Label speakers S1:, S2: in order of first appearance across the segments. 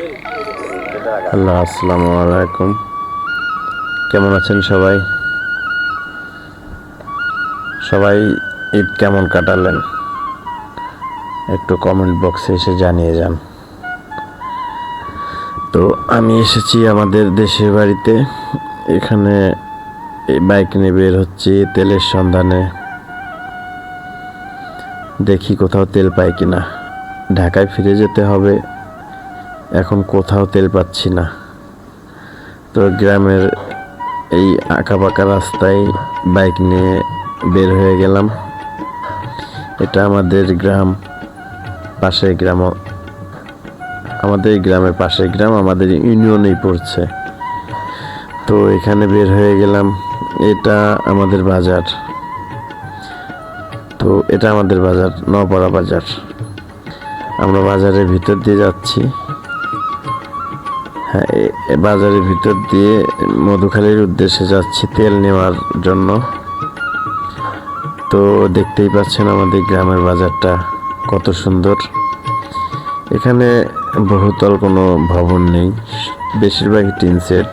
S1: Hello, আসসালামু আলাইকুম। কেমন আছেন সবাই? সবাই ঈদ কেমন কাটালেন? একটু কমেন্ট বক্সে এসে জানিয়ে যান। তো আমি এসেছি আমাদের দেশের বাড়িতে। এখানে বাইক নিয়ে বের হচ্ছি তেলের সন্ধানে। দেখি কোথাও তেল পাই কিনা। ঢাকায় ফিরে যেতে হবে, এখন কোথাও তেল পাচ্ছি না। তো গ্রামের এই আঁকাবাঁকা রাস্তায় বাইক নিয়ে বের হয়ে গেলাম। এটা আমাদের গ্রাম, পাশের গ্রাম, আমাদের গ্রামের পাশের গ্রাম, আমাদের ইউনিয়নেই পড়ছে। তো এখানে বের হয়ে গেলাম। এটা আমাদের বাজার। তো এটা আমাদের বাজার, নওপাড়া বাজার। আমরা বাজারের ভিতর দিয়ে যাচ্ছি। হ্যাঁ, বাজারের ভিতর দিয়ে মধুখালীর উদ্দেশ্যে যাচ্ছি তেল নেওয়ার জন্য। তো দেখতেই পাচ্ছেন আমাদের গ্রামের বাজারটা কত সুন্দর। এখানে বহুতল কোনো ভবন নেই, বেশিরভাগই টিন সেট।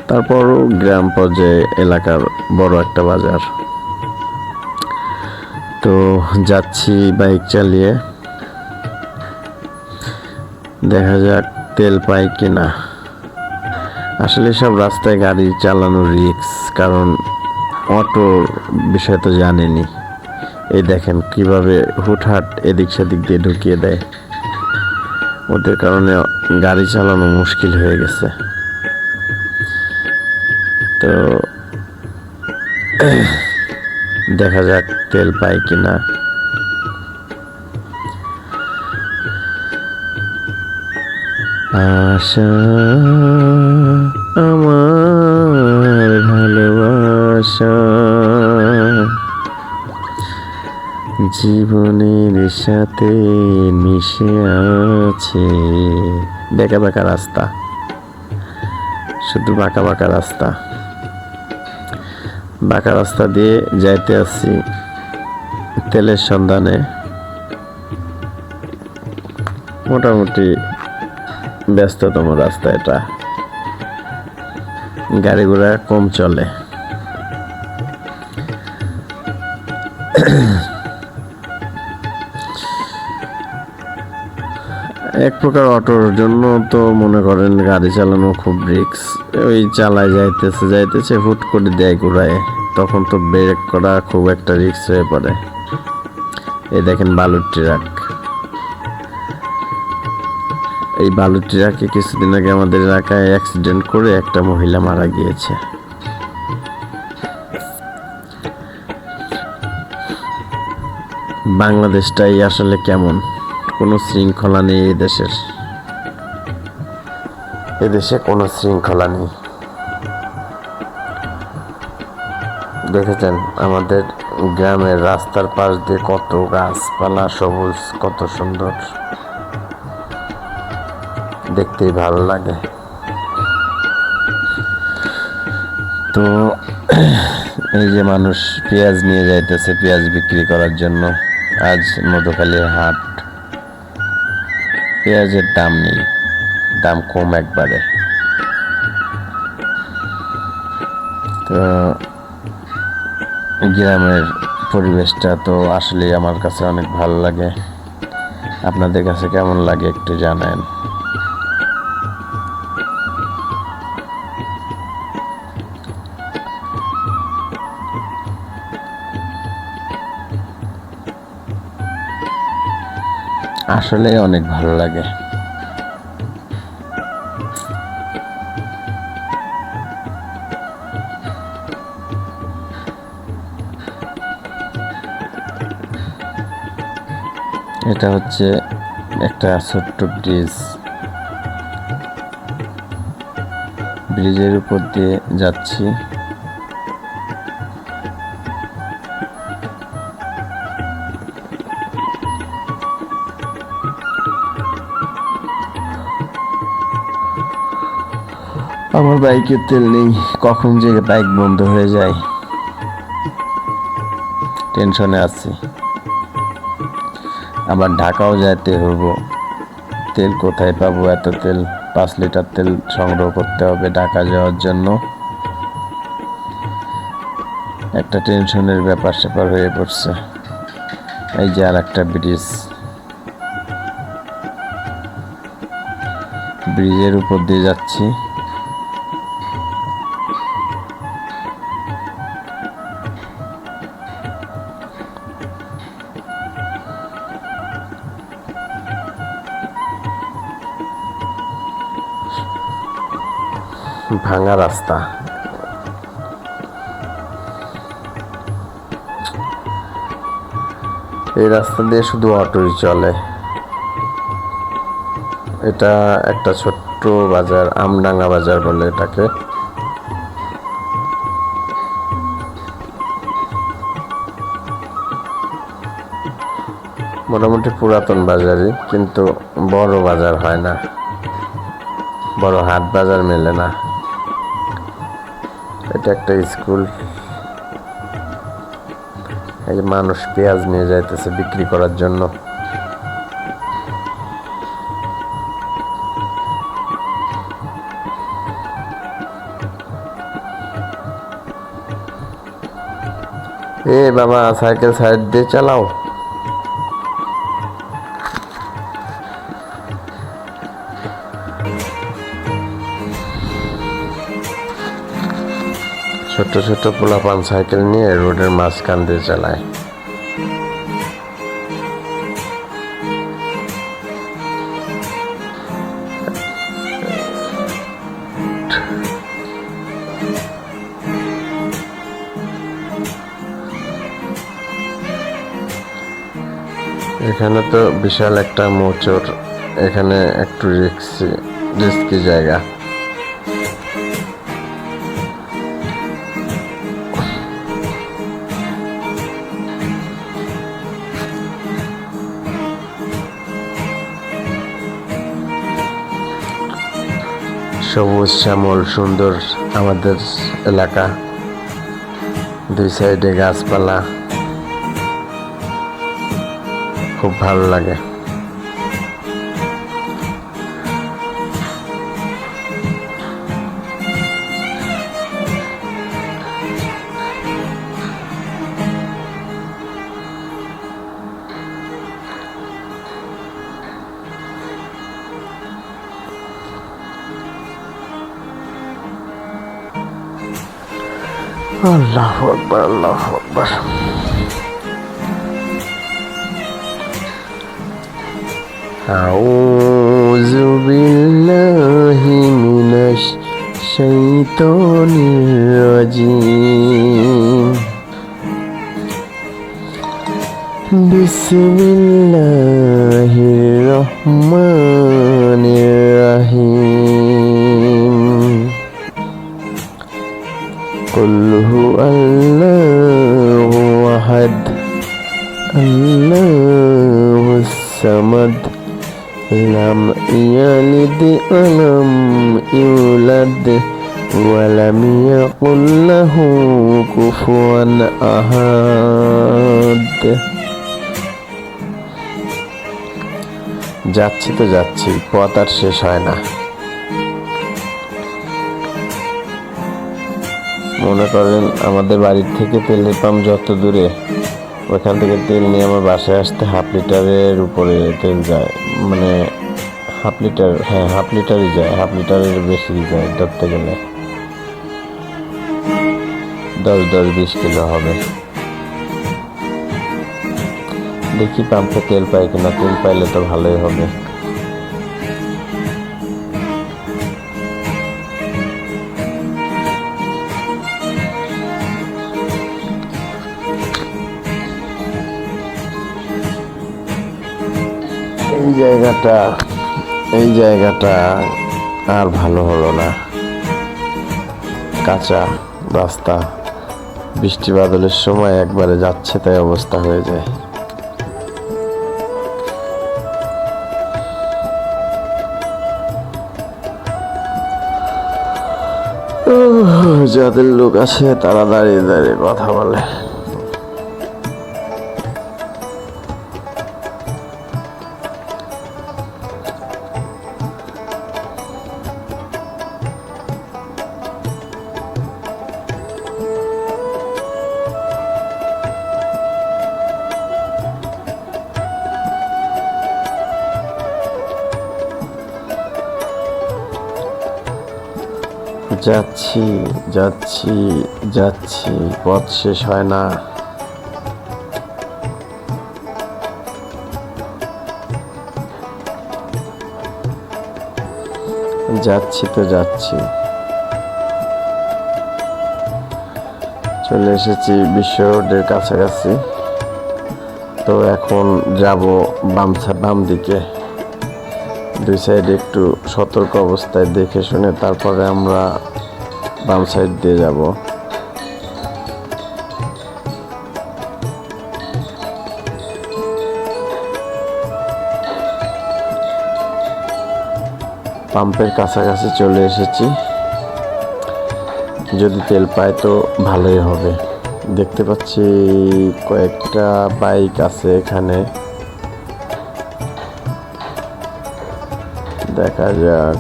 S1: তারপরও গ্রাম পর্যায়ে এলাকার বড় একটা বাজার। তো যাচ্ছি বাইক চালিয়ে, দেখা যাক তেল পাই কিনা। আসলে সব রাস্তায় গাড়ি চালানো রিস্ক, কারণ অটোর বিষয় তো জানেনি। এই দেখেন কিভাবে হুটহাট এদিক সেদিক দিয়ে ঢুকিয়ে দেয়। ওদের কারণে গাড়ি চালানো মুশকিল হয়ে গেছে। তো দেখা যাক তেল পাই কিনা। আশা আমার ভালোবাসা জীবনের সাথে মিশে আছে। বেঁকা বেঁকা রাস্তা, শুধু বাঁকা বাঁকা রাস্তা। বাঁকা রাস্তা দিয়ে যাইতে আসছি তেলের সন্ধানে। মোটামুটি ব্যস্ততম রাস্তা এটা, গাড়ি ঘোড়া কম চলে। এক প্রকার অটোর জন্য তো মনে করেন গাড়ি চালানো খুব রিস্ক। ওই চালায় যাইতেছে হুট করে দেয় ঘুরায়, তখন তো ব্রেক করা খুব একটা রিস্ক হয়ে পড়ে। এই দেখেন বালুর ট্রাক। এই বালুর ট্রাকে কিছুদিন আগে আমাদের এলাকায় অ্যাক্সিডেন্ট করে একটা মহিলা মারা গিয়েছে। বাংলাদেশটাই আসলে কেমন, কোনো শৃঙ্খলা নেই এদেশে কোনো শৃঙ্খলা নেই। দেখেছেন আমাদের গ্রামের রাস্তার পাশ দিয়ে কত গাছপালা, সবুজ, কত সুন্দর, দেখতেই ভালো লাগে। তো এই যে মানুষ পেঁয়াজ নিয়ে যাইতেছে পেঁয়াজ বিক্রি করার জন্য। আজ মধুখালীর হাট, পেঁয়াজের দাম নেই, দাম কম একবারে। তো গ্রামের পরিবেশটা তো আসলে আমার কাছে অনেক ভালো লাগে। আপনাদের কাছে কেমন লাগে একটু জানান। আসলে অনেক ভালো লাগে। এটা হচ্ছে একটা ছোট্ট ব্রিজ। ব্রিজের উপর দিয়ে যাচ্ছি। আমার বাইকের তেল নেই, কখন যে বাইক বন্ধ হয়ে যায় টেনশনে আছি। আবার ঢাকাও যাইতে হবো, তেল কোথায় পাবো? এত তেল, 5 লিটার তেল সংগ্রহ করতে হবে ঢাকা যাওয়ার জন্য। একটা টেনশনের ব্যাপার স্যাপার হয়ে পড়ছে। এই যে আর একটা ব্রিজ, ব্রিজের উপর দিয়ে যাচ্ছি। ভাঙা রাস্তা, এই রাস্তা দিয়ে শুধু অটোই চলে। এটা একটা ছোট্ট বাজার, আমডাঙ্গা বাজার বলে এটাকে। মোটামুটি পুরাতন বাজারই, কিন্তু বড় বাজার হয় না, বড় হাট বাজার মেলে না। এটা একটা স্কুল। এই যে মানুষ পেঁয়াজ নিয়ে যাইতেছে বিক্রি করার জন্য। এ বাবা, সাইকেল সাইড দিয়ে চালাও। ছোট ছোট পোলাপান সাইকেল নিয়ে রোডের মাঝখান দিয়ে চালায়। এখানে তো বিশাল একটা মোচড়, এখানে একটু রিস্কি জায়গা। সবুজ শ্যামল সুন্দর আমাদের এলাকা, দুই সাইডে গাছপালা, খুব ভালো লাগে। আল্লাহু আকবার, আল্লাহু আকবার। আউযু বিল্লাহি মিনাশ শাইতানির রাজিম। বিসমিল্লাহির রহমানির রহিম। কুল হুয়াল্লাহু আহাদ, আল্লাহুস সামাদ, লাম ইয়ালিদ ওয়ালাম ইউলাদ ওয়ালাম ইয়াকুল লাহু কুফুয়ান আহাদ। যাচ্ছি তো যাচ্ছি, পথ আর শেষ হয় না। মনে করেন আমাদের বাড়ির থেকে তেলের পাম্প যত দূরে, ওইখান থেকে তেল নিয়ে আমার বাসায় আসতে 1/2 লিটারের উপরে তেল যায়। মানে 1/2 লিটার, হ্যাঁ 1/2 লিটারই যায়, 1/2 লিটারের বেশি যায় ধরতে গেলে। 10-20 কিলো হবে। দেখি পাম্পে তেল পাই কিনা, তেল পাইলে তো ভালোই হবে। এই জায়গাটা আর ভালো হলো না। কাঁচা রাস্তা, বৃষ্টি বাদলের সময় একবারে যাচ্ছে তাই অবস্থা হয়ে যায়। যাদের লোক আছে তারা দাঁড়িয়ে দাঁড়িয়ে কথা বলে। যাচ্ছি যাচ্ছি যাচ্ছি, পথ শেষ হয় না। যাচ্ছি তো যাচ্ছি, চলে এসেছি বিশ্ব রোডের কাছাকাছি। তো এখন যাব বাম দিকে। দুই সাইডে একটু সতর্ক অবস্থায় দেখে শুনে তারপরে আমরা বাম সাইড দিয়ে যাব। পাম্পের কাছাকাছি চলে এসেছি, যদি তেল পাই তো ভালোই হবে। দেখতে পাচ্ছি কয়েকটা বাইক আছে এখানে, দেখা যাক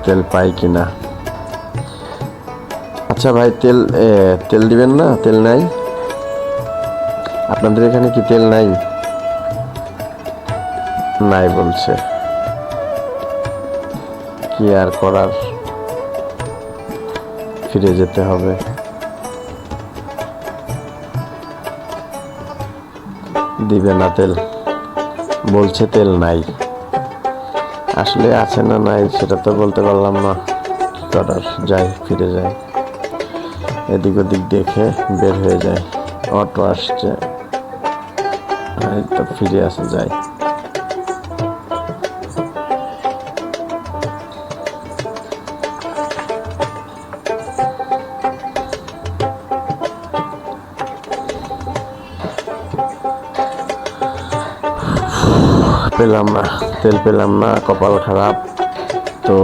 S1: তেল পাই কিনা। আচ্ছা ভাই, তেল দিবেন না? তেল নাই আপনাদের এখানে? কি তেল নাই? নাই বলছে, কি আর করার, ফিরে যেতে হবে। দিবে না তেল, বলছে তেল নাই। আসলে আছে না নাই সেটা তো বলতে পারলাম না, কি করার। যাই, ফিরে যাই, এদিক ওদিক দেখে বের হয়ে যায়। অটো আসছে, তো ফিরে আসা যায়। পেলাম না, তেল পেলাম না, কপাল খারাপ। তো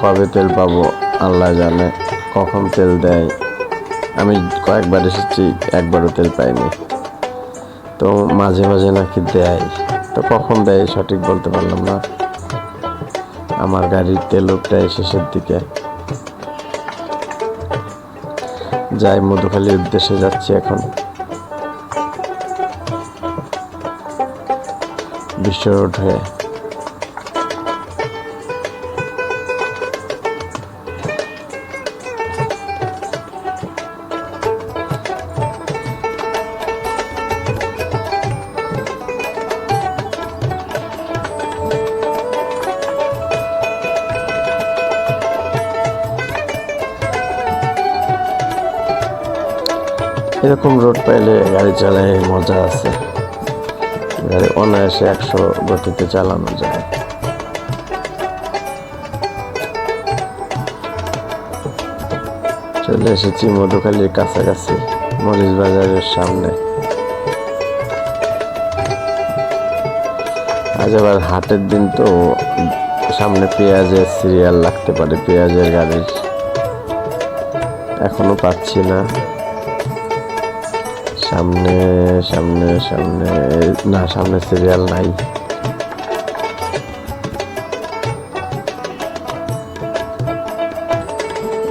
S1: কবে তেল পাবো আল্লাহ জানে, কখন তেল দেয়। আমি কয়েকবার এসেছি, একবারও তেল পাইনি। তো মাঝে মাঝে নাকি দেয়, তো কখন দেয় সঠিক বলতে পারলাম না। আমার গাড়ির তেলও প্রায় শেষের দিকে। যাই, মধুখালীর উদ্দেশ্যে যাচ্ছি এখন, বিশ্ব রোড হয়ে। এরকম রোড পাইলে গাড়ি চালায় মজা আছে, গাড়ি অনায়াসে 100 গতিতে চালানো যায়। চলে এসেছি মধুখালীর কাছাকাছি, মরিচ বাজারের সামনে। আজ আবার হাটের দিন, তো সামনে পেঁয়াজের সিরিয়াল লাগতে পারে, পেঁয়াজের গাড়ির। এখনো পাচ্ছি না। সামনে সামনে সামনে না, সামনে সিরিয়াল নাই।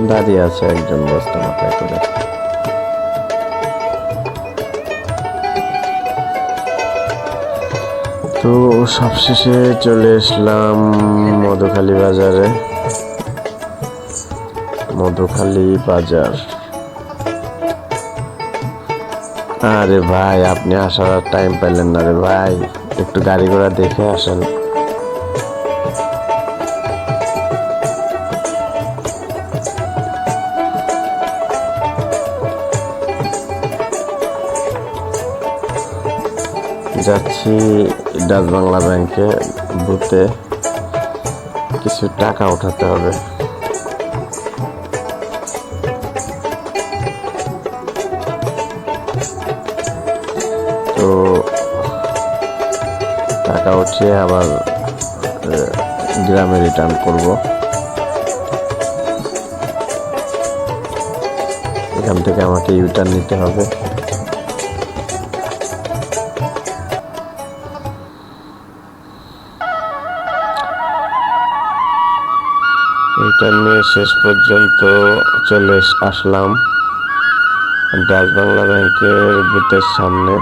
S1: দাঁড়িয়ে আছে একজন বস্তা মাথায় করে। তো সবশেষে চলে আসলাম মধুখালী বাজারে। মধুখালী বাজার। আরে ভাই, আপনি আসার টাইম পেলেন না রে ভাই, একটু গাড়ি ঘোড়া দেখে আসেন। যাচ্ছি ডাচ বাংলা ব্যাংকে, বুথে কিছু টাকা উঠাতে হবে। তো টাকা উঠিয়ে আবার গ্রামে রিটার্ন করব। এখান থেকে আমাকে ইউটার্ন নিতে হবে। ইউটার্ন নিয়ে শেষ পর্যন্ত চলে আসলাম ডাচ বাংলা ব্যাংকের বুথের সামনে।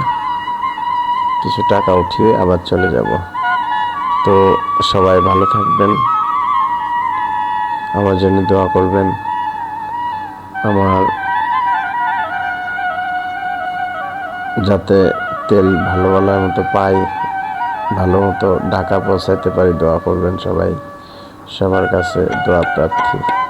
S1: কিছু টাকা উঠিয়ে আবার চলে যাব। তো সবাই ভালো থাকবেন, আমার জন্য দোয়া করবেন। আমার যাতে তেল ভালো ভালো মতো পাই, ভালো মতো ঢাকা পৌঁছাইতে পারি, দোয়া করবেন সবাই। সবার কাছে দোয়া প্রার্থী।